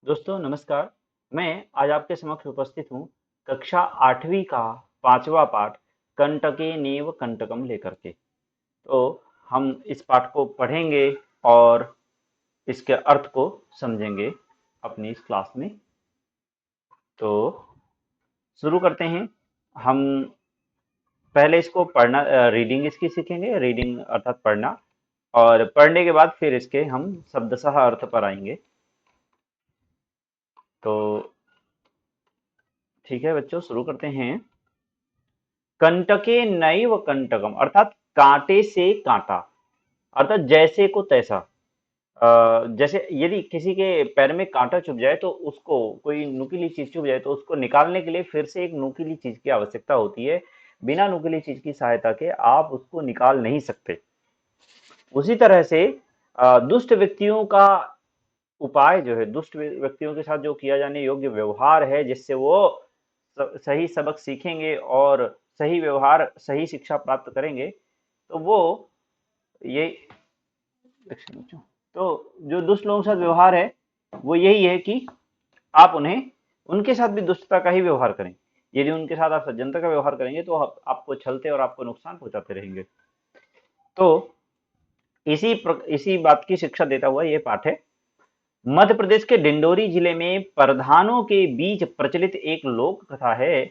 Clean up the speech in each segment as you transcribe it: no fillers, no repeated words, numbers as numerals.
दोस्तों नमस्कार। मैं आज आपके समक्ष उपस्थित हूँ कक्षा 8वीं का 5वां पाठ कंटके नेव कंटकम लेकर के। तो हम इस पाठ को पढ़ेंगे और इसके अर्थ को समझेंगे अपनी इस क्लास में। तो शुरू करते हैं। हम पहले इसको पढ़ना, रीडिंग इसकी सीखेंगे, रीडिंग अर्थात पढ़ना, और पढ़ने के बाद फिर इसके हम शब्दशः अर्थ पर आएंगे। तो ठीक है बच्चों, शुरू करते हैं। कंटके नैव कंटकम अर्थात कांटे से कांटा, अर्थात जैसे को तैसा। जैसे यदि किसी के पैर में कांटा चुभ जाए तो उसको, कोई नुकीली चीज चुभ जाए तो उसको निकालने के लिए फिर से एक नुकीली चीज की आवश्यकता होती है। बिना नुकीली चीज की सहायता के आप उसको निकाल नहीं सकते। उसी तरह से दुष्ट व्यक्तियों का उपाय जो है, दुष्ट व्यक्तियों के साथ जो किया जाने योग्य व्यवहार है, जिससे वो सही सबक सीखेंगे और सही व्यवहार, सही शिक्षा प्राप्त करेंगे, तो वो ये तो जो दुष्ट लोगों के साथ व्यवहार है वो यही है कि आप उन्हें, उनके साथ भी दुष्टता का ही व्यवहार करें। यदि उनके साथ आप सज्जनता का व्यवहार करेंगे तो आपको छलते और आपको नुकसान पहुंचाते रहेंगे। तो इसी बात की शिक्षा देता हुआ ये पाठ है। मध्य प्रदेश के डिंडोरी जिले में प्रधानों के बीच प्रचलित एक लोक कथा है।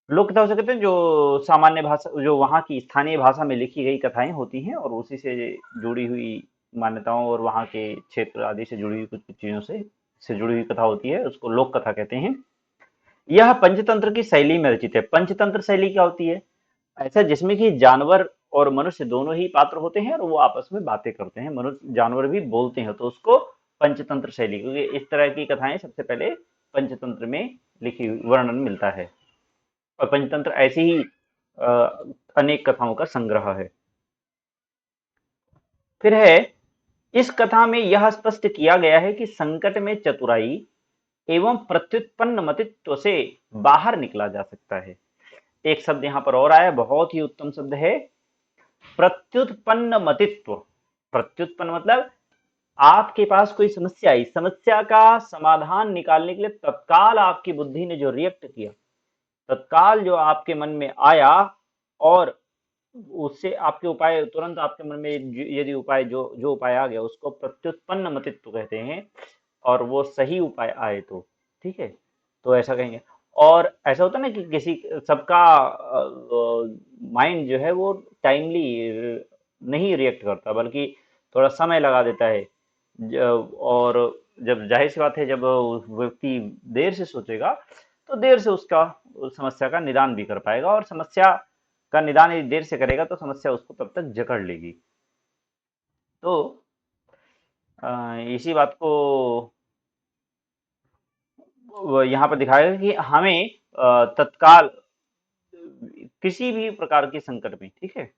लोक कथा उसे कहते हैं जो सामान्य भाषा, जो वहाँ की स्थानीय भाषा में लिखी गई कथाएं होती हैं और उसी से जुड़ी हुई मान्यताओं और वहाँ के क्षेत्र आदि से जुड़ी हुई कुछ कुछ चीजों से जुड़ी हुई कथा होती है, उसको लोक कथा कहते हैं। यह पंचतंत्र की शैली में रचित है। पंचतंत्र शैली क्या होती है? ऐसा जिसमें कि जानवर और मनुष्य दोनों ही पात्र होते हैं और वो आपस में बातें करते हैं, मनुष्य जानवर भी बोलते हैं, तो उसको पंचतंत्र शैली, क्योंकि इस तरह की कथाएं सबसे पहले पंचतंत्र में लिखी वर्णन मिलता है। और पंचतंत्र ऐसी ही अ, अनेक कथाओं का संग्रह है। फिर है, इस कथा में यह स्पष्ट किया गया है कि संकट में चतुराई एवं प्रत्युत्पन्न मतित्व से बाहर निकला जा सकता है। एक शब्द यहाँ पर और आया, बहुत ही उत्तम शब्द है, प्रत्युत्पन्न मतित्व। प्रत्युत्पन्न मतलब आपके पास कोई समस्या आई, समस्या का समाधान निकालने के लिए तत्काल आपकी बुद्धि ने जो रिएक्ट किया, तत्काल जो आपके मन में आया, और उससे आपके उपाय तुरंत आपके मन में, यदि उपाय जो जो उपाय आ गया उसको प्रत्युत्पन्न मतित्व कहते हैं, और वो सही उपाय आए तो ठीक है, तो ऐसा कहेंगे। और ऐसा होता है ना कि किसी सबका माइंड जो है वो टाइमली नहीं रिएक्ट करता, बल्कि थोड़ा समय लगा देता है। और जब जाहिर सी बात है, जब व्यक्ति देर से सोचेगा तो देर से उसका, उस समस्या का निदान भी कर पाएगा, और समस्या का निदान यदि देर से करेगा तो समस्या उसको तब तक जकड़ लेगी। तो इसी बात को यहाँ पर दिखाया कि हमें तत्काल किसी भी प्रकार के संकट में, ठीक है,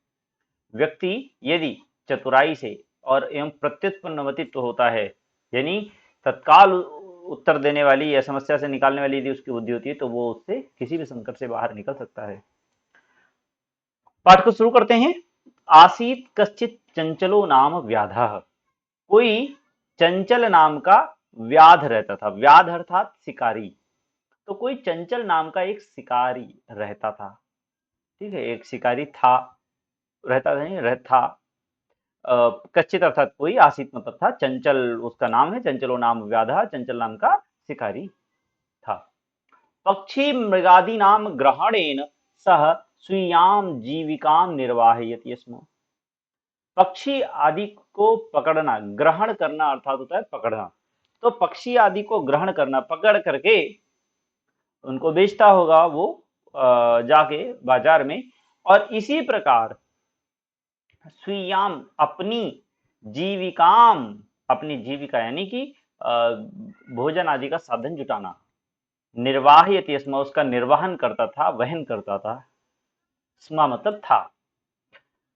व्यक्ति यदि चतुराई से और एवं प्रत्युत्पन्नमतित्व होता है, यानी तत्काल उत्तर देने वाली या समस्या से निकालने वाली यदि उसकी बुद्धि होती है, तो वो उससे किसी भी संकट से बाहर निकल सकता है। पाठ को शुरू करते हैं। आसीत कश्चित चंचलो नाम व्याधः। कोई चंचल नाम का व्याध रहता था। व्याध अर्थात शिकारी। तो कोई चंचल नाम का एक शिकारी रहता था, ठीक है, एक शिकारी था, रहता नहीं रहता। कच्चित अर्थात कोई, आसित मतलब था, चंचल उसका नाम है, चंचलो नाम व्याधा, चंचल नाम का शिकारी था। पक्षी मृगादि नाम ग्रहणेन सह स्वीयाम जीविकाम निर्वाहयति स्म। पक्षी आदि को पकड़ना, ग्रहण करना अर्थात होता है पकड़ना। तो पक्षी आदि को ग्रहण करना, पकड़ करके उनको बेचता होगा वो जाके बाजार में। और इसी प्रकार स्वीयाम अपनी जीविकाम, अपनी जीविका यानी कि भोजन आदि का साधन जुटाना, निर्वाहयति स्म उसका निर्वहन करता था, वहन करता था। स्म मतलब था।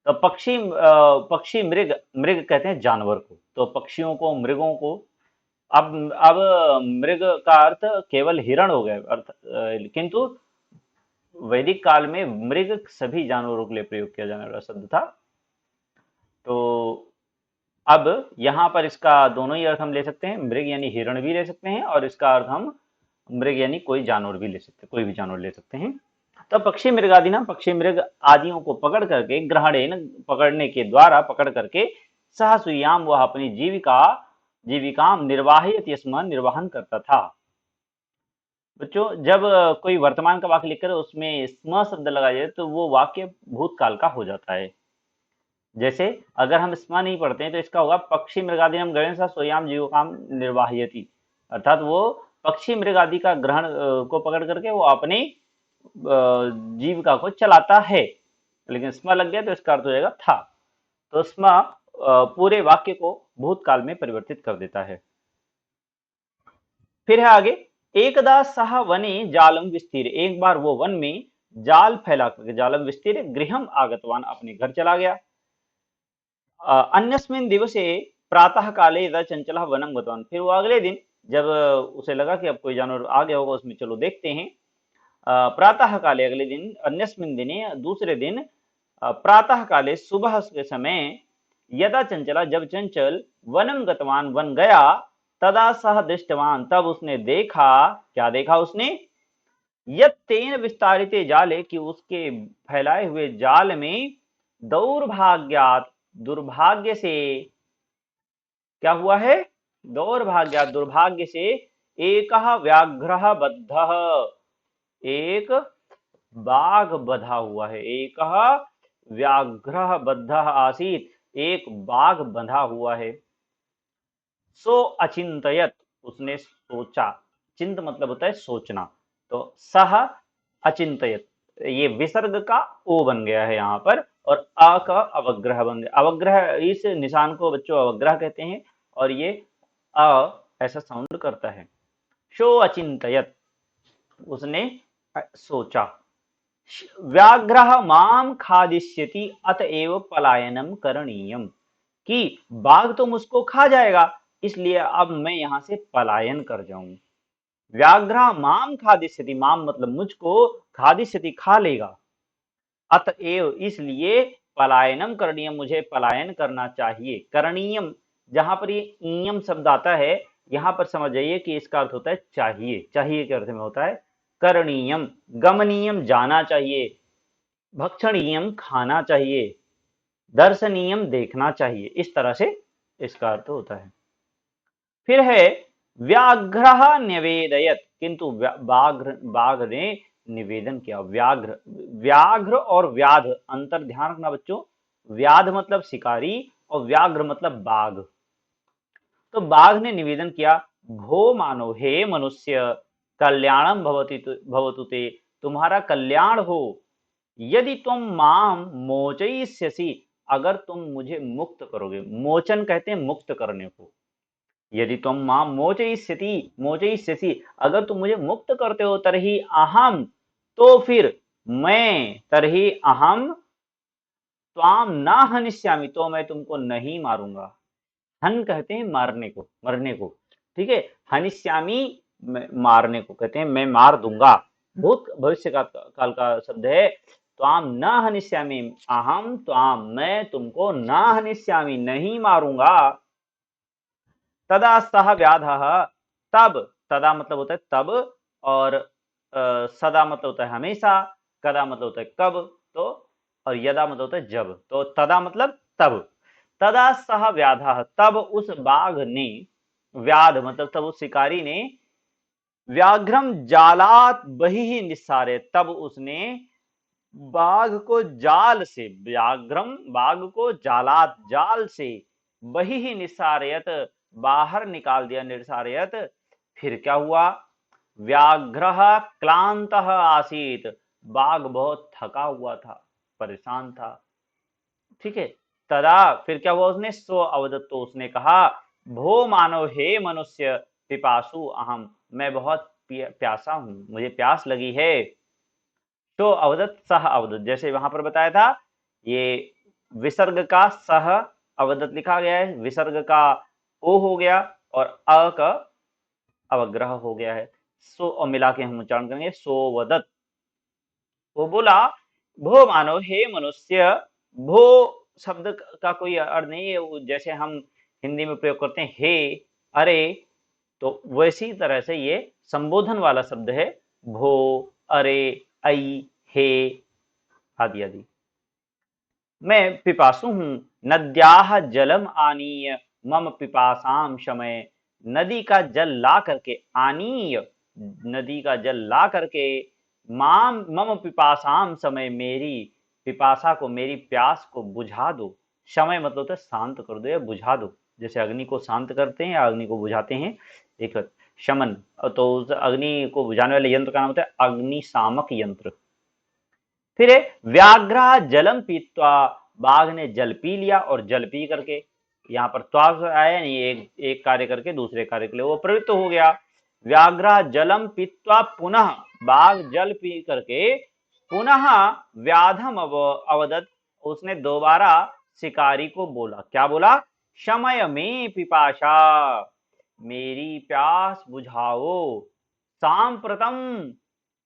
तो पक्षी मृग, मृग कहते हैं जानवर को, तो पक्षियों को, मृगों को। अब मृग का अर्थ केवल हिरण हो गया अर्थ, किंतु वैदिक काल में मृग सभी जानवरों के लिए प्रयोग किया जाने वाला शब्द था। तो अब यहाँ पर इसका दोनों ही अर्थ हम ले सकते हैं, मृग यानी हिरण भी ले सकते हैं और इसका अर्थ हम मृग यानी कोई जानवर भी ले सकते हैं, कोई भी जानवर ले सकते हैं। तो पक्षी मृगादि ना, पक्षी मृग आदियों को पकड़ करके, ग्रहणेन पकड़ने के द्वारा, पकड़ करके, सह सुयाम वह अपनी जीविका निर्वाहित स्म निर्वाहन करता था। बच्चों जब कोई वर्तमान का वाक्य लिखकर उसमें स्म शब्द लगाया जाए तो वो वाक्य भूतकाल का हो जाता है। जैसे अगर हम स्म नहीं पढ़ते हैं तो इसका होगा पक्षी मृगादिनम ग्रहण सा सोयाम जीविकाम निर्वाहयति, अर्थात वो पक्षी मृग आदि का ग्रहण को पकड़ करके वो अपनी जीविका को चलाता है। लेकिन स्म लग गया तो इसका अर्थ हो जाएगा था। तो स्म पूरे वाक्य को भूतकाल में परिवर्तित कर देता है। फिर है आगे, एकदा सह वने जालम विस्तीर, एक बार वो वन में जाल फैला करके, जालम विस्तीर गृहम आगतवान, अपने घर चला गया। अन्यस्मिन् दिवसे प्रातः काले यदा चंचलः वनं गतवान, फिर वो अगले दिन जब उसे लगा कि अब कोई जानवर आ गया होगा उसमें, चलो देखते हैं। प्रातः काले, अगले दिन, अन्यस्मिन् दिने, दूसरे दिन, प्रातः काले, सुबह के समय, यदा चंचला, जब चंचल, वनम गतवान, वन गया, तदा सह दृष्टवान, तब उसने देखा, क्या देखा उसने, यत तेन विस्तारित जाले, कि उसके फैलाए हुए जाल में, दौर्भाग्यात, दुर्भाग्य से, क्या हुआ है, दौर्भाग्यात, दुर्भाग्य से, एक व्याघ्र बद्ध, एक बाघ बधा हुआ है, एक व्याघ्र बद्ध आसीत, एक बाघ बंधा हुआ है। सो अचिंतयत, उसने सोचा, चिंत मतलब होता है सोचना, तो सह अचिंतयत, ये विसर्ग का ओ बन गया है यहाँ पर, और अ का अवग्रह बन गया। अवग्रह, इस निशान को बच्चों अवग्रह कहते हैं, और ये अ ऐसा साउंड करता है। शो अचिंतयत, उसने सोचा, व्याघ्रः माम खादिष्यति अतएव पलायनम करणीयम, कि बाघ तो मुझको खा जाएगा, इसलिए अब मैं यहां से पलायन कर जाऊं। व्याघ्र माम खादिष्यति, माम मतलब मुझको, खादिष्यति खा लेगा, अतएव इसलिए, पलायनम करणीयम, मुझे पलायन करना चाहिए। करणीयम, जहां पर ये इयम शब्द आता है, यहां पर समझ जाइए कि इसका अर्थ होता है चाहिए, चाहिए के अर्थ में होता है। करणीयम, गमनीयम जाना चाहिए, भक्षणीयम खाना चाहिए, दर्शनीयम देखना चाहिए, इस तरह से इसका अर्थ होता है। फिर है व्याघ्र निवेदयत, किंतु बाघ ने निवेदन किया। व्याघ्र, व्याघ्र और व्याध, अंतर ध्यान रखना बच्चों, व्याध मतलब शिकारी और व्याघ्र मतलब बाघ। तो बाघ ने निवेदन किया, भो मानो, हे मनुष्य, कल्याणम भवतु ते, तुम्हारा कल्याण हो, यदि तुम माम मोचयिष्यसि, अगर तुम मुझे मुक्त करोगे, मोचन कहते हैं मुक्त करने को, यदि तुम मां मोचयिष्यसि, अगर तुम मुझे मुक्त करते हो, तरही अहम, तो फिर मैं, तरही अहम त्वाम न हनिष्यामि, तो मैं तुमको नहीं मारूंगा। हन कहते हैं मारने को, मरने को, ठीक है। हनिष्यामि मारने को कहते हैं, मैं मार दूंगा, भूत भविष्य का काल का शब्द है। त्वाम न हनिष्यामि, अहम त्वाम, मैं तुमको, न हनिष्यामि नहीं मारूंगा। तदा सह व्याध, तब, तदा मतलब होता है तब, और सदा मतलब होता है हमेशा, कदा मतलब होता है कब, तो, और यदा मतलब होता है जब, तो तदा मतलब तब। तदा सह व्याध, तब उस बाघ ने, व्याध मतलब तब उस शिकारी ने, व्याघ्रम जालात बही निस्सारे, तब उसने बाघ को जाल से, व्याघ्रम बाघ को जालात जाल से, बही ही निस्सारयत बाहर निकाल दिया, निस्सारयत। फिर क्या हुआ, व्याघ्र क्लांत आसीत, बाघ बहुत थका हुआ था, परेशान था, ठीक है। तदा फिर क्या हुआ, उसने सो अवदत्त, तो उसने कहा, भो मानव, हे मनुष्य, पिपासु अहम, मैं बहुत प्यासा हूं, मुझे प्यास लगी है। तो अवदत्त सह अवदत्त, जैसे वहां पर बताया था, ये विसर्ग का सह अवदत्त लिखा गया है, विसर्ग का ओ हो गया, और अ का अवग्रह हो गया है। सो, और मिला के हम उच्चारण करेंगे, सोवदत्त। वो बोला, भो मानव, हे मनुष्य, भो शब्द का कोई अर्थ नहीं है, जैसे हम हिंदी में प्रयोग करते हैं हे, अरे, तो वैसी तरह से ये संबोधन वाला शब्द है भो, अरे, ऐ, हे आदि आदि। मैं पिपासु हूँ, नद्याः जलम आनीय मम पिपासाम शमय, नदी का जल ला करके, आनीय नदी का जल ला करके, माम मम पिपासाम समय मेरी पिपासा को, मेरी प्यास को बुझा दो। शमय मतलब होता है शांत कर दो या बुझा दो, जैसे अग्नि को शांत करते हैं या अग्नि को बुझाते हैं, एक शमन। तो उस अग्नि को बुझाने वाले यंत्र का नाम होता है अग्निशामक यंत्र। फिर है व्याघ्र जलम पीत्वा, बाघ ने जल पी लिया, और जल पी करके, यहाँ पर त्वा आया नहीं, एक कार्य करके दूसरे कार्य के लिए वो प्रवृत्त हो गया। व्याघ्र जलम पीत्वा पुनः, बाघ जल पी करके पुनः व्याधम अवदत, उसने दोबारा शिकारी को बोला, क्या बोला? शमय में पिपाशा, मेरी प्यास बुझाओ। सांप्रतम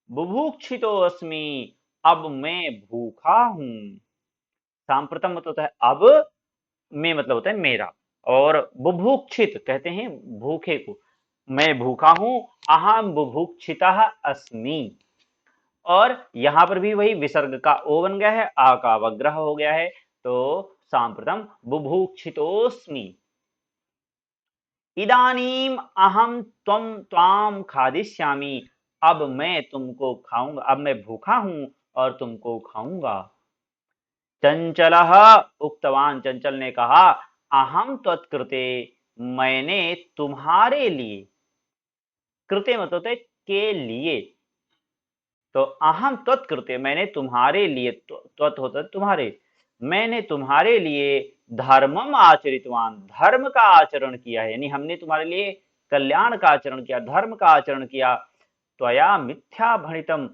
बुभुक्षितो अस्मि, अब मैं भूखा हूं। सांप्रतम मतलब होता है अब, में मतलब होता है मेरा, और बुभुक्षित कहते हैं भूखे को, मैं भूखा हूं। अहम बुभुक्षितः अस्मि, और यहां पर भी वही विसर्ग का ओ बन गया है, आ का अवग्रह हो गया है, तो सांप्रतम बुभुक्षितोस्मि। इदानीम अहम त्वाम खादिष्यामि, अब मैं तुमको खाऊंगा, अब मैं भूखा हूं और तुमको खाऊंगा। चंचलः उक्तवान, चंचल ने कहा, अहम त्वत्कृते, मैंने तुम्हारे लिए, कृते मतलब होता है के लिए, तो अहम त्वत्कृते, मैंने तुम्हारे लिए, त्वत् होता है तुम्हारे, मैंने तुम्हारे लिए धर्मम आचरितवान, धर्म का आचरण किया है, यानी हमने तुम्हारे लिए कल्याण का आचरण किया, धर्म का आचरण किया। त्वया मिथ्या भणितम,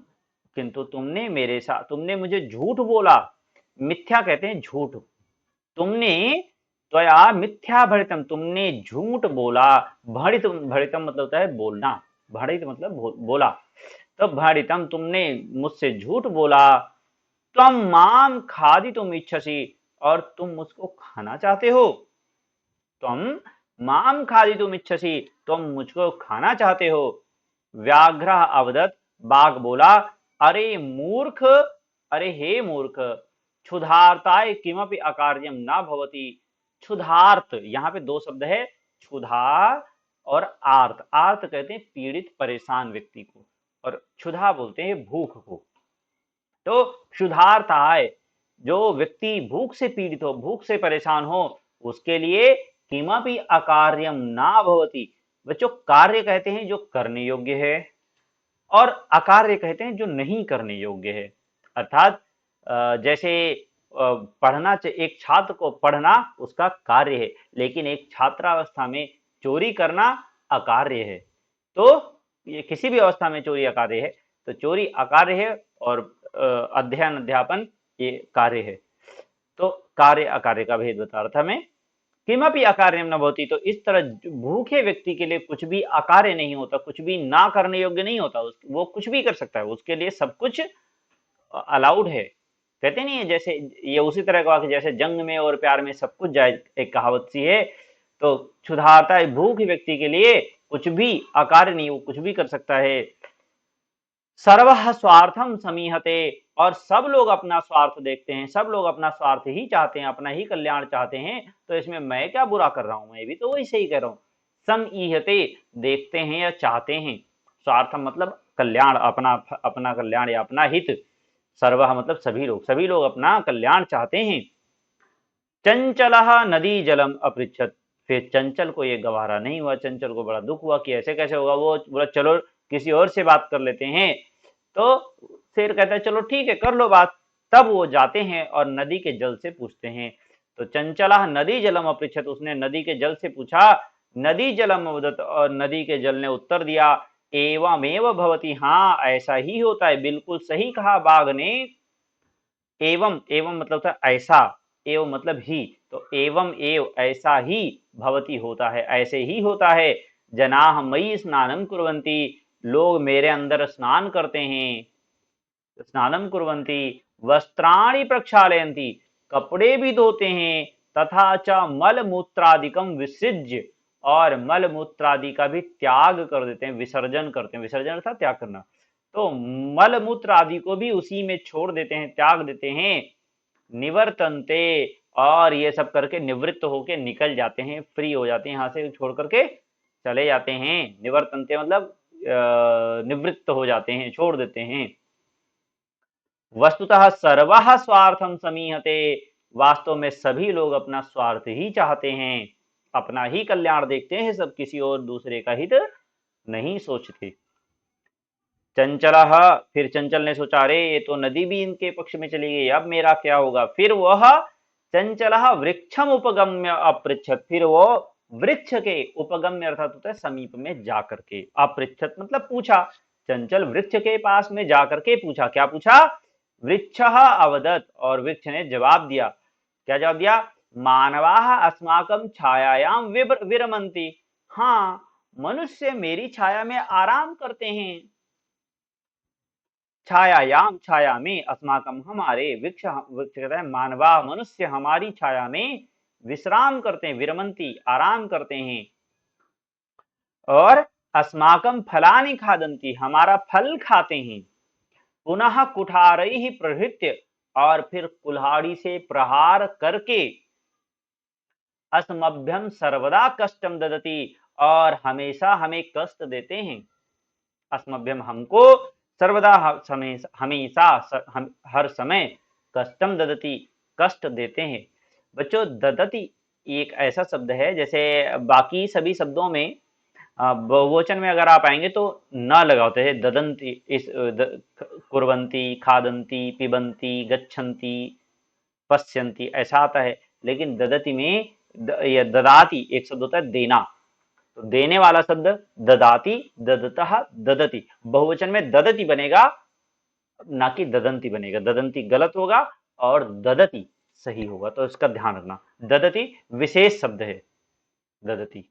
किंतु तुमने मेरे साथ, तुमने मुझे झूठ बोला। मिथ्या कहते हैं झूठ, तुमने, त्वया मिथ्या भणितम, तुमने झूठ बोला। भणितम मतलब होता है बोलना, भणित मतलब बोला, तो भणितम तुमने मुझसे झूठ बोला। त्वम माम खादितुम इच्छसि, और तुम मुझको खाना चाहते हो। त्वम माम खादितुम इच्छसि, तुम मुझको खाना चाहते हो। व्याघ्र अवदत, बाघ बोला, अरे मूर्ख, अरे हे मूर्ख, क्षुधार्ताय किमपि अकार्यम न भवति। क्षुधार्त, यहाँ पे दो शब्द है, क्षुधा और आर्त। आर्त कहते हैं पीड़ित परेशान व्यक्ति को, और क्षुधा बोलते हैं भूख को। तो क्षुधार्ताय, जो व्यक्ति भूख से पीड़ित हो, भूख से परेशान हो, उसके लिए किमपि अकार्यम ना भवति। बच्चों, कार्य कहते हैं जो करने योग्य है, और अकार्य कहते हैं जो नहीं करने योग्य है। अर्थात जैसे पढ़ना, एक छात्र को पढ़ना उसका कार्य है, लेकिन एक छात्रावस्था में चोरी करना अकार्य है। तो ये किसी भी अवस्था में चोरी अकार्य है, तो चोरी अकार्य है और अध्ययन अध्यापन ये कार्य है। तो कार्य अकार्य का भेद बता रहा था मैं। किमपि अकार्यम न भवति, तो इस तरह भूखे व्यक्ति के लिए कुछ भी अकार्य नहीं होता, कुछ भी ना करने योग्य नहीं होता, वो कुछ भी कर सकता है, उसके लिए सब कुछ अलाउड है। कहते नहीं है, जैसे ये उसी तरह का वाक्य, जैसे जंग में और प्यार में सब कुछ जायज, एक कहावत सी है। तो क्षुधार्ता भूख व्यक्ति के लिए कुछ भी अकार्य नहीं, वो कुछ भी कर सकता है। सर्वः स्वार्थम समीहते, और सब लोग अपना स्वार्थ देखते हैं, सब लोग अपना स्वार्थ ही चाहते हैं, अपना ही कल्याण चाहते हैं, तो इसमें मैं क्या बुरा कर रहा हूं, मैं भी तो वही सही कह रहा हूं। समीहते, देखते हैं या चाहते हैं, स्वार्थ मतलब कल्याण, अपना अपना कल्याण या अपना हित। सर्वः मतलब सभी लोग, सभी लोग अपना कल्याण चाहते हैं। चंचलः नदी जलम अपृच्छत, फिर चंचल को ये गवारा नहीं हुआ, चंचल को बड़ा दुख हुआ कि ऐसे कैसे होगा। वो बोला चलो किसी और से बात कर लेते हैं। तो शेर कहता है चलो ठीक है, कर लो बात। तब वो जाते हैं और नदी के जल से पूछते हैं। तो चंचला नदी जलम अपृच्छत, उसने नदी के जल से पूछा। नदी जलम अवदत, और नदी के जल ने उत्तर दिया, एवमेव भवति, हाँ ऐसा ही होता है, बिल्कुल सही कहा बाघ ने। एवं, एवं मतलब था ऐसा, एवं मतलब ही, तो एवं एव ऐसा ही, भवती होता है, ऐसे ही होता है। जनाः मयि स्नानं कुर्वन्ति, लोग मेरे अंदर स्नान करते हैं। स्नानं कुर्वन्ति, वस्त्राणि प्रक्षालयन्ति, कपड़े भी धोते हैं। तथा च मल मूत्रादिकम विसृज्य, और मल मूत्रादि का भी त्याग कर देते हैं, विसर्जन करते हैं। विसर्जन अर्थात त्याग करना। तो मल मूत्र आदि को भी उसी में छोड़ देते हैं, त्याग देते हैं। निवर्तनते, और ये सब करके निवृत्त होके निकल जाते हैं, फ्री हो जाते हैं, यहाँ से छोड़ करके चले जाते हैं। निवर्तनते मतलब निवृत्त हो जाते हैं, छोड़ देते हैं। वस्तुतः सर्वः स्वार्थम समीहते, वास्तव में सभी लोग अपना स्वार्थ ही चाहते हैं, अपना ही कल्याण देखते हैं, सब किसी और दूसरे का हित नहीं सोचते। चंचल, फिर चंचल ने सोचा, अरे ये तो नदी भी इनके पक्ष में चली गई, अब मेरा क्या होगा। फिर वह चंचल वृक्षम उपगम्य अपृच्छत, फिर वो वृक्ष के उपगम्य अर्थात होता है समीप में जाकर के, अपृच्छत मतलब पूछा। चंचल वृक्ष के पास में जाकर के पूछा, क्या पूछा। वृक्ष अवदत, और वृक्ष ने जवाब दिया। क्या जवाब दिया। मानवाः अस्माकं छायायाम विरमन्ति, हाँ मनुष्य मेरी छाया में आराम करते हैं। छायायाम, छाया में, अस्माकम हमारे, वृक्ष वृक्ष कहता है मानवा मनुष्य हमारी छाया में विश्राम करते हैं, विरमंती आराम करते हैं। और अस्माकम फलानि खादंती, हमारा फल खाते हैं। पुनः कुठारैः प्रहृत्य, और फिर कुल्हाड़ी से प्रहार करके अस्मभ्यम सर्वदा कष्टम ददति, और हमेशा हमें कष्ट देते हैं। अस्मभ्यम हमको, सर्वदा हमेशा हर समय, कष्टम ददति कष्ट देते हैं। बच्चों ददति एक ऐसा शब्द है, जैसे बाकी सभी शब्दों में बहुवचन में अगर आप आएंगे तो न लगा होते हैं। ददंती, इस कुर्वंती, खादंती, पिबंती, गच्छन्ति, पश्यन्ति ऐसा आता है। लेकिन ददति में या ददाति एक शब्द होता है देना, तो देने वाला शब्द ददाति, ददतः, ददति। बहुवचन में ददति बनेगा, ना कि ददंती बनेगा। ददंती गलत होगा और ददति सही होगा, तो इसका ध्यान रखना। ददति विशेष शब्द है, ददति,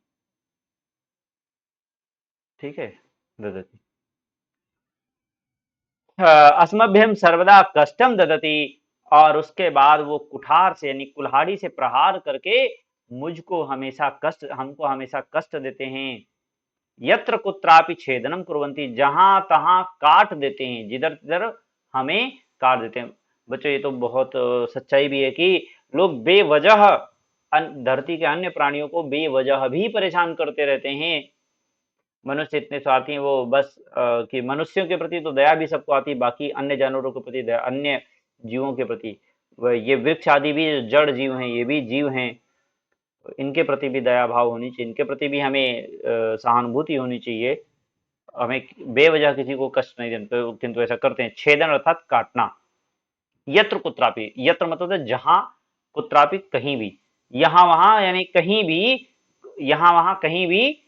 ठीक है। ददति अस्मभ्यम सर्वदा कष्टम ददति, और उसके बाद वो कुठार से यानी कुल्हाड़ी से प्रहार करके मुझको हमेशा कष्ट, हमको हमेशा कष्ट देते हैं। यत्र कुत्रापि छेदनम कुर्वन्ति, जहां तहां काट देते हैं, जिधर जिधर हमें काट देते हैं। बच्चों ये तो बहुत सच्चाई भी है कि लोग बेवजह धरती के अन्य प्राणियों को बेवजह भी परेशान करते रहते हैं। मनुष्य इतने स्वार्थी हैं, वो बस कि मनुष्यों के प्रति तो दया भी सबको आती है, बाकी अन्य जानवरों के प्रति दया, अन्य जीवों के प्रति, ये वृक्ष आदि भी जड़ जीव हैं, ये भी जीव हैं, इनके प्रति भी दया भाव होनी चाहिए, इनके प्रति भी हमें सहानुभूति होनी चाहिए। हमें बेवजह किसी को कष्ट नहीं देते, किंतु ऐसा करते हैं। छेदन अर्थात काटना। यत्र कुत्रापि, यत्र मतलब है जहां, कुत्रापि कहीं भी, यहां वहां यानी कहीं भी, यहां वहां कहीं भी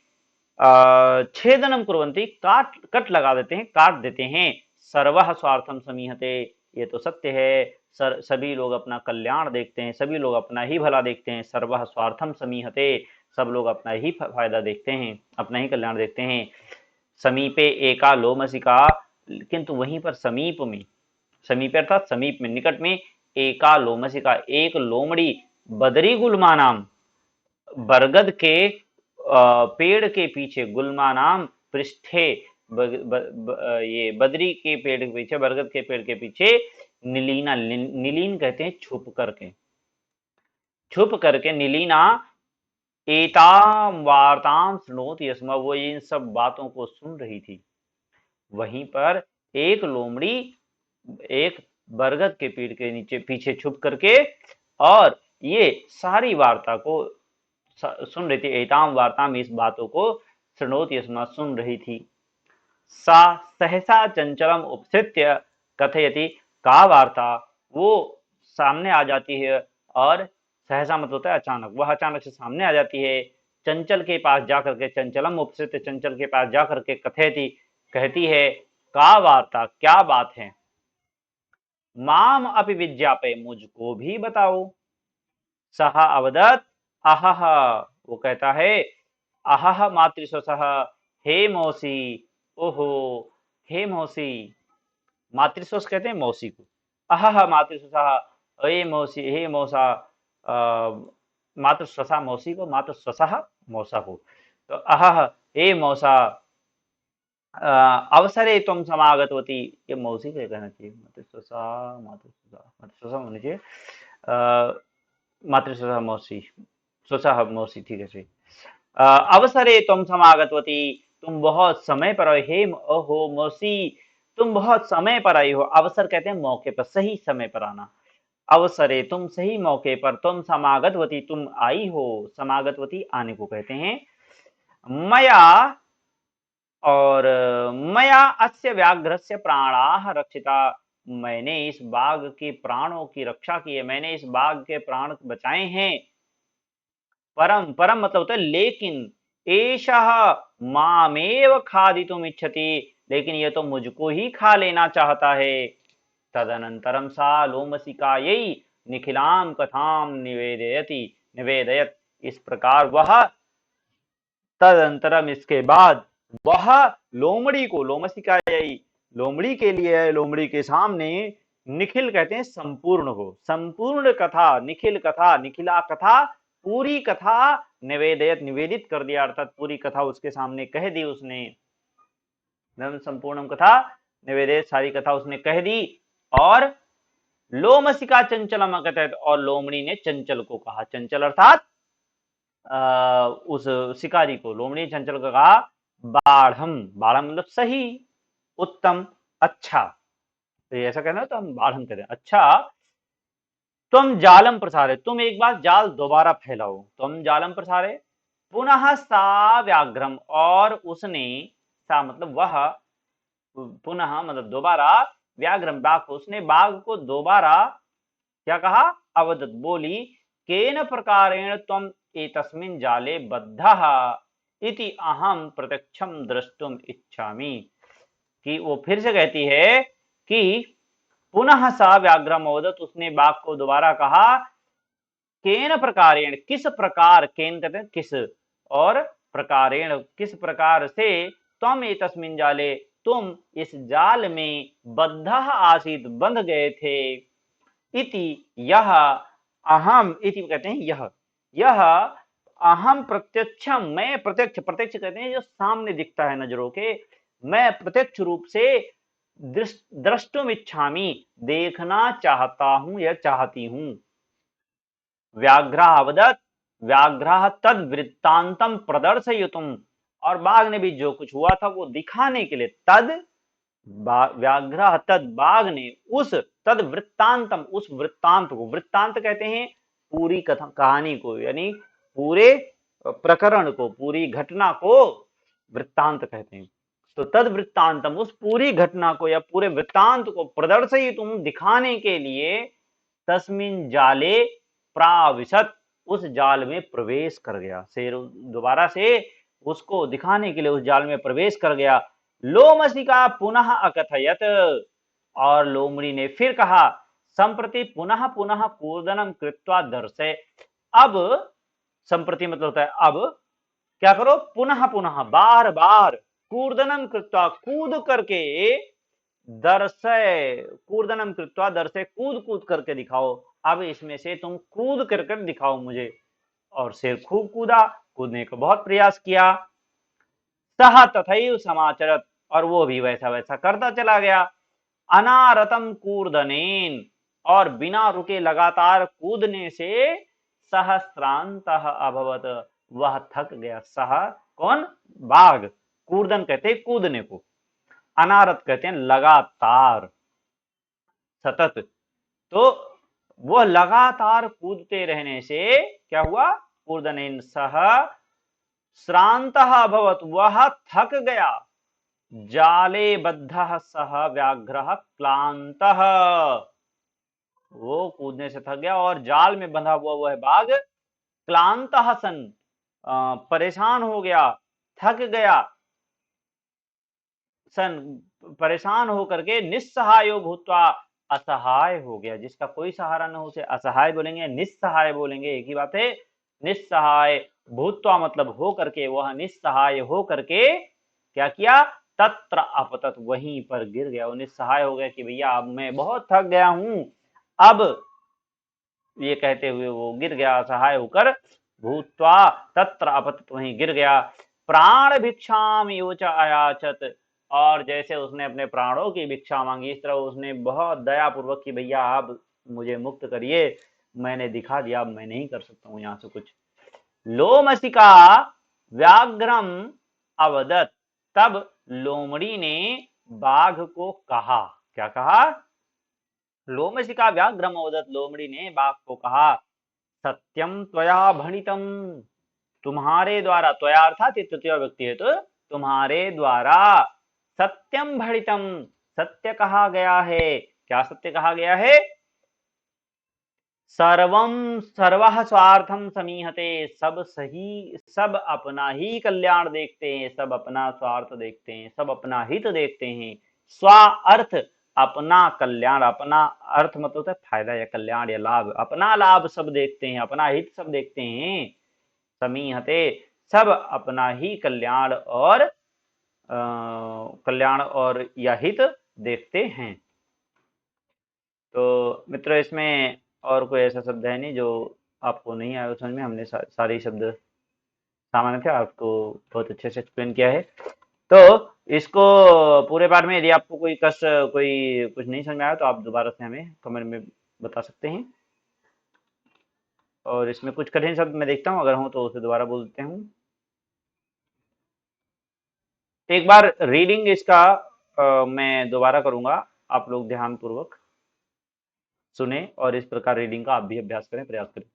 छेदनम कुर्वन्ति काट, कट लगा देते हैं, काट देते हैं। सर्वः स्वार्थम समीहते, ये तो सत्य है। सभी लोग अपना कल्याण देखते हैं, सभी लोग अपना ही भला देखते हैं। सर्वः स्वार्थम समीहते, सब लोग अपना ही फायदा देखते हैं, अपना ही कल्याण देखते हैं। समीपे एका लोमसिका, किंतु वहीं पर समीप में, समीप अर्थात समीप में, निकट में, एका लोमसिका एक लोमड़ी, बदरी गुल्मा नाम, बरगद के पेड़ के पीछे, गुल्मा नाम पृष्ठे, ये बदरी के पेड़ के पीछे, बरगद के पेड़ के पीछे, निलीना, निलीन कहते हैं छुप करके, छुप करके निलीना, एताम वार्ताम शृणोति स्म, वो इन सब बातों को सुन रही थी। वहीं पर एक लोमड़ी एक बरगद के पेड़ के नीचे पीछे छुप करके और ये सारी वार्ता को सुन रही थी। एताम वार्ताम, इस बातों को शृणोति स्म, सुन रही थी। सा सहसा चंचलम उपसृत्य कथयति, का वार्ता, वो सामने आ जाती है, और सहसा मत होता है अचानक, वह अचानक से सामने आ जाती है। चंचल के पास जाकर के, चंचलम उपसृत्य, चंचल के पास जाकर के कथयति कहती है, का वार्ता क्या बात है। माम अपि विज्ञापय, मुझको भी बताओ। सह अवदत अहह, वो कहता है अहह मातृस्वसह, हे मौसी, ओहो हे मौसी, मातृस्वस कहते हैं मौसी को। अहह मातृस्वसह, हे मौसी, हे मौसा, मातु स्वसा मौसी को, मातु स्वसः मौसा को। तो अहह, हे मौसा, अवसरे तुम समागतवती, ये मौसी को कहना चाहिए, मातृस्वसा, मातृस्वसा, मातृस्वसा होनी चाहिए। मातृस्वसा मौसी, स्वसा मौसी, ठीक है, सही। अवसरे तुम समागतवती, तुम बहुत समय पर आई। हे ओहो मौसी, तुम बहुत समय पर आई हो। अवसर कहते हैं मौके पर, सही समय पर आना। अवसरे, तुम सही मौके पर, तुम समागतवती, तुम आई हो। समागतवती आने को कहते हैं। मया, और मया अस्य व्याघ्रस्य प्राणाः रक्षिता, मैंने इस बाघ के प्राणों की रक्षा की है, मैंने इस बाघ के प्राण बचाए हैं। परम, परम मतलब होता है लेकिन, एषः मामेव खादितुम इच्छति, लेकिन ये तो मुझको ही खा लेना चाहता है। तदनंतरम सा लोमसिकायै निखिलाम कथाम निवेदयति, निवेदयत, इस प्रकार वह, तदंतरम इसके बाद, वह लोमड़ी को, लोमसिकायै लोमड़ी के लिए है, लोमड़ी के सामने, निखिल कहते हैं संपूर्ण को, संपूर्ण कथा, निखिल कथा, निखिला कथा, पूरी कथा, निवेदयत निवेदित कर दिया, अर्थात पूरी कथा उसके सामने कह दी उसने। संपूर्णम कथा निवेदित, सारी कथा उसने कह दी। और लोमसिका चंचलम कहते, और लोमड़ी ने चंचल को कहा, चंचल अर्थात उस शिकारी को, लोमड़ी चंचल को कहा, बाढ़म, बाढ़म मतलब सही, उत्तम, अच्छा। तो ऐसा कहना है तो हम बाढ़म कहते हैं, अच्छा। तुम जालम प्रसारे, तुम एक बार जाल दोबारा फैलाओ, तुम जालम प्रसारे। पुनः सा व्याघ्रम, और उसने, सा मतलब वह, पुनः मतलब दोबारा, व्याघ्रम बाघ को, उसने बाघ को दोबारा क्या कहा, अवदत बोली, केन प्रकारेण त्वम एतस्मिन् जाले बद्धः इति अहम प्रत्यक्षम द्रष्टुम इच्छामि। कि वो फिर से कहती है कि पुनः सा व्याघ्रम अवदत, उसने बाघ को दोबारा कहा, केन प्रकारेण, किस प्रकार, केन कहते हैं किस, और प्रकारेण किस प्रकार से, त्वम एतस्मिन् जाले, तुम इस जाल में, बद्धः आसीत बंध गए थे, इति यह, अहम, इति कहते हैं यह अहम प्रत्यक्षम, मैं प्रत्यक्ष, प्रत्यक्ष कहते हैं जो सामने दिखता है नजरों के, मैं प्रत्यक्ष रूप से द्रष्टुम इच्छामि, देखना चाहता हूं या चाहती हूं। व्याघ्रः अवदत्, व्याघ्रः तद वृत्तांतम प्रदर्शयितुम, और बाघ ने भी जो कुछ हुआ था वो दिखाने के लिए, तद व्याघ्र, तद बाघ ने, उस, तद वृत्तांतम, उस वृत्तांत को, वृत्तांत कहते हैं पूरी कथा, कहानी को, यानी पूरे प्रकरण को, पूरी घटना को वृत्तांत कहते हैं। तो तद वृत्तांतम, उस पूरी घटना को या पूरे वृत्तांत को, प्रदर्शयी, तुम दिखाने के लिए, तस्मिन जाले प्राविशत, उस जाल में प्रवेश कर गया, शेर दोबारा से उसको दिखाने के लिए उस जाल में प्रवेश कर गया। लोमसिका पुनः अकथयत, और लोमड़ी ने फिर कहा, संप्रति पुनः पुनः कूर्दनम कृत्वा दर्शय, अब, संप्रति मतलब होता है अब, क्या करो, पुनः पुनः, बार बार, कूर्दनम कृत्वा, कूद करके, दर्शय, कूर्दनम कृत्वा दर्शय, कूद कूद करके दिखाओ, अब इसमें से तुम कूद कर दिखाओ मुझे। और शेर खूब कूदा, कूदने का बहुत प्रयास किया। सह तथैव समाचरत, और वो भी वैसा वैसा करता चला गया। अनारतम कूर्दनेन, और बिना रुके लगातार कूदने से, सहस्रांतः अभवत, वह थक गया। सह कौन, बाघ, कूर्दन कहते हैं कूदने को, अनारत कहते हैं लगातार, सतत। तो वह लगातार कूदते रहने से क्या हुआ, कूर्दनेन सह श्रांतः अभवत, वह थक गया। जाले बद्धः सह व्याघ्रः क्लांतः, वो कूदने से थक गया और जाल में बंधा हुआ वह बाघ, क्लांतः सन, परेशान हो गया, थक गया, सन, परेशान होकर के, निस्सहायो भूत्वा, असहाय हो गया, जिसका कोई सहारा न हो उसे असहाय बोलेंगे, निस्सहाय बोलेंगे, एक ही बात है। निस्सहाय, भूत्वा मतलब हो करके, वह निस्सहाय हो करके क्या किया, तत्र अपतत, वहीं पर गिर गया, वो निस्सहाय हो गया कि भैया अब मैं बहुत थक गया हूं, अब ये कहते हुए वो गिर गया, असहाय होकर भूत्वा तत्र अपतत, वहीं गिर गया। प्राण भिक्षाम योच अयाचत, और जैसे उसने अपने प्राणों की भिक्षा मांगी, इस तरह उसने बहुत दया पूर्वक कि भैया आप मुझे मुक्त करिए, मैंने दिखा दिया, अब मैं नहीं कर सकता हूँ यहाँ से कुछ। लोमसिका व्याघ्रम अवदत, तब लोमड़ी ने बाघ को कहा, क्या कहा? लोमशिका व्याघ्रम अवदत, लोमड़ी ने बाघ को कहा, सत्यम त्वया भणितम, तुम्हारे द्वारा, त्वया अर्थात ये तृतीय व्यक्ति है, तो तुम्हारे द्वारा सत्यम भणितम, सत्य कहा गया है। क्या सत्य कहा गया है? सर्वम सर्वः स्वार्थम समीहते, सब सही, सब अपना ही कल्याण देखते हैं, सब अपना स्वार्थ देखते हैं, सब अपना हित देखते हैं। स्वा अर्थ अपना कल्याण, अपना अर्थ मतलब होता है फायदा या कल्याण या लाभ, अपना लाभ सब देखते हैं, अपना हित सब देखते हैं। समीहते, सब अपना ही कल्याण और या हित देखते हैं। तो मित्रों, इसमें और कोई ऐसा शब्द है नहीं जो आपको नहीं आया समझ में, हमने सारे शब्द सामान्य थे, आपको बहुत अच्छे से एक्सप्लेन किया है। तो इसको पूरे पाठ में यदि आपको कोई कुछ नहीं समझ में आया तो आप दोबारा से हमें कमेंट में बता सकते हैं। और इसमें कुछ कठिन शब्द मैं देखता हूँ, अगर हूँ तो उसे दोबारा बोल देते हूँ। एक बार रीडिंग इसका मैं दोबारा करूंगा, आप लोग ध्यान पूर्वक सुने और इस प्रकार रीडिंग का आप भी अभ्यास करें, प्रयास करें।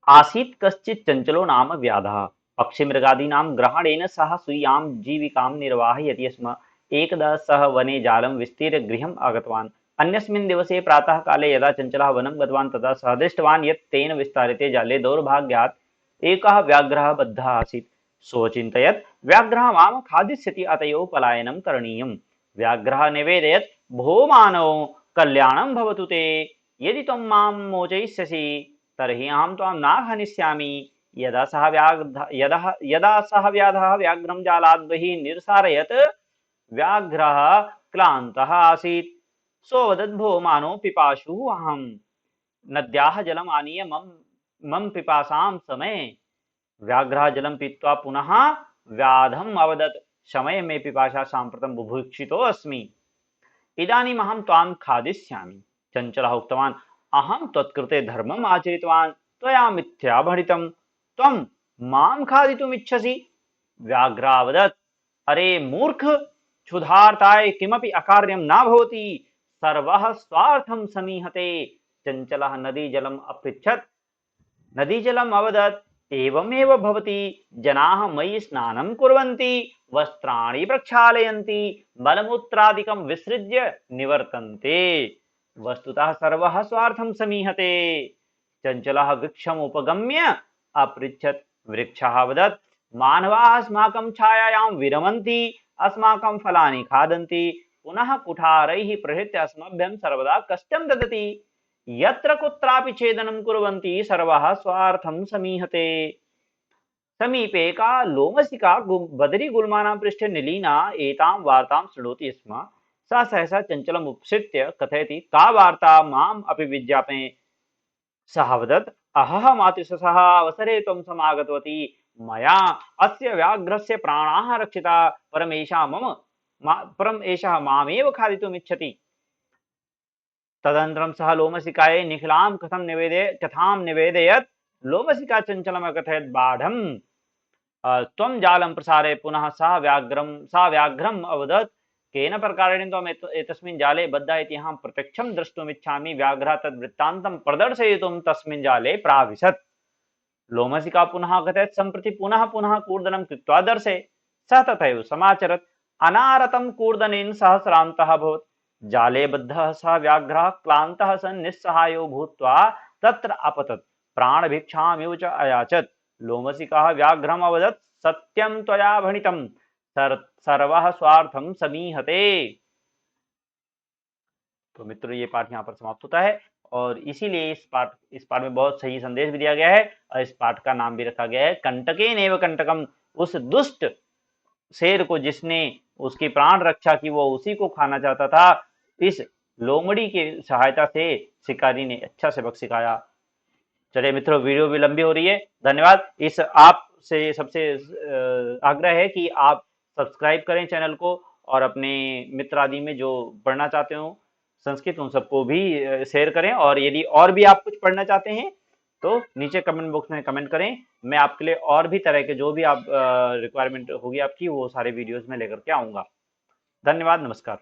आसीत् कश्चित् चञ्चलो नाम व्याधः, पक्षिमृगादीनां ग्रहणेन सह स्वीयां जीविकां निर्वाहयति स्म। एकदा सः वने जालं विस्तीर्य गृहम् आगतवान्। अन्यस्मिन् दिवसे प्रातःकाले यदा चञ्चलः वनं गतवान् तदा सः दृष्टवान् यत् तेन विस्तारिते जाले दौर्भाग्यात् एकः व्याघ्रः बद्धः आसीत्। सोऽचिन्तयत् व्याघ्रः मां खादिष्यति, अतएव पलायनं करणीयम्। व्याघ्रः निवेदयत्, भो मानव, कल्याणं भवतु ते, यदि त्वं मां मोचयिष्यसि तर्हि अहं त्वां न हनिष्यामि। यदा सः व्याधः व्याघ्रं जालाद् बहिः निर्सारयत्, व्याघ्रः क्लान्तः आसीत्। सोऽवदत्, भो मानो पिपासुः अहम्, नद्याः जलम् आनीय मम पिपासां शमय। व्याघ्रः जलं पीत्वा पुनः व्याधम् अवदत्, शमय मे पिपासा, साम्प्रतं बुभुक्षितो अस्मि, इदानीम् अहं त्वां खादिष्यामि। चञ्चलः उक्तवान्, अहं त्वत्कृते धर्मम् आचरितवान्, त्वया मिथ्या भणितं, त्वं मां खादितुमिच्छसि। व्याघ्रः अवदत्, अरे मूर्ख, क्षुधार्ताय किमपि अकार्यं न भवति, सर्वः स्वार्थं समीहते। चञ्चलः नदीजलम् अपृच्छत्। नदीजलम् अवदत्, एवमेव भवति, जनाः मयि स्नानं कुर्वन्ति, वस्त्राणि प्रक्षालयन्ति, मलमूत्रादिकं विसृज्य निवर्तन्ते, वस्तुतः सर्वः स्वार्थं समीहते। चञ्चलः वृक्षम् उपगम्य अपृच्छत्। वृक्षः वदत्, मानवाः अस्माकं छायायां विरमन्ति, अस्माकं फलानि खादन्ति, पुनः कुठारैः प्रहृत्य अस्मभ्यं सर्वदा कष्टं ददति, यत्र कुत्रापि छेदनं कुर्वन्ति, सर्वः स्वार्थं समीहते। समीपे का लोमसिका बदरीगुल्मानां पृष्ठे निलीना एतां वार्तां शृणोति स्म। सा सहसा चञ्चलम् उपसृत्य कथयति, का वार्ता माम् अपि विज्ञापय। सः वदत्, अहः मातृशसः अवसरे त्वं समागतवती, मया अस्य व्याघ्रस्य प्राणाः रक्षिता, परम् एषः मामेव खादितुमिच्छति। तदनन्तरं सः लोमसिकायै निखिलां कथां निवेदयत्। लोमसिका चञ्चलमकथयत्, बाढम् त्वं जालं प्रसारय। पुनः सा व्याघ्रम् अवदत्, केन प्रकारेण त्वम् एतस्मिन् जाले बद्धा इति अहं प्रत्यक्षं द्रष्टुमिच्छामि। व्याघ्रः तद्वृत्तान्तं प्रदर्शयितुं तस्मिन् जाले प्राविशत्। लोमसिका पुनः कथयत्, सम्प्रति पुनः पुनः कूर्दनं कृत्वा दर्शय। सः तथैव समाचरत्। अनारतं कूर्दनेन सः श्रान्तः अभवत्। जाले बद्धः सः व्याघ्रः क्लान्तः सन् निस्सहायो भूत्वा तत्र अपतत्, प्राणभिक्षामिव च अयाचत्। लोमसिकः व्याघ्रम् अवदत्, सत्यं त्वया भणितं, सर्वः स्वार्थं समीहते। तो मित्रों, ये पाठ यहाँ पर समाप्त होता है और इसीलिए इस पाठ में बहुत सही संदेश भी दिया गया है और इस पाठ का नाम भी रखा गया है कंटकेनैव कंटकम। उस दुष्ट शेर को जिसने उसकी प्राण रक्षा की, वो उसी को खाना चाहता था। इस लोमड़ी की सहायता से शिकारी ने अच्छा सबक सिखाया। चलिए मित्रों, वीडियो भी लंबी हो रही है, धन्यवाद। इस आपसे सबसे आग्रह है कि आप सब्सक्राइब करें चैनल को, और अपने मित्र आदि में जो पढ़ना चाहते हो संस्कृत उन सबको भी शेयर करें। और यदि और भी आप कुछ पढ़ना चाहते हैं तो नीचे कमेंट बॉक्स में कमेंट करें, मैं आपके लिए और भी तरह के जो भी आप रिक्वायरमेंट होगी आपकी, वो सारे वीडियोस में लेकर के आऊंगा। धन्यवाद, नमस्कार।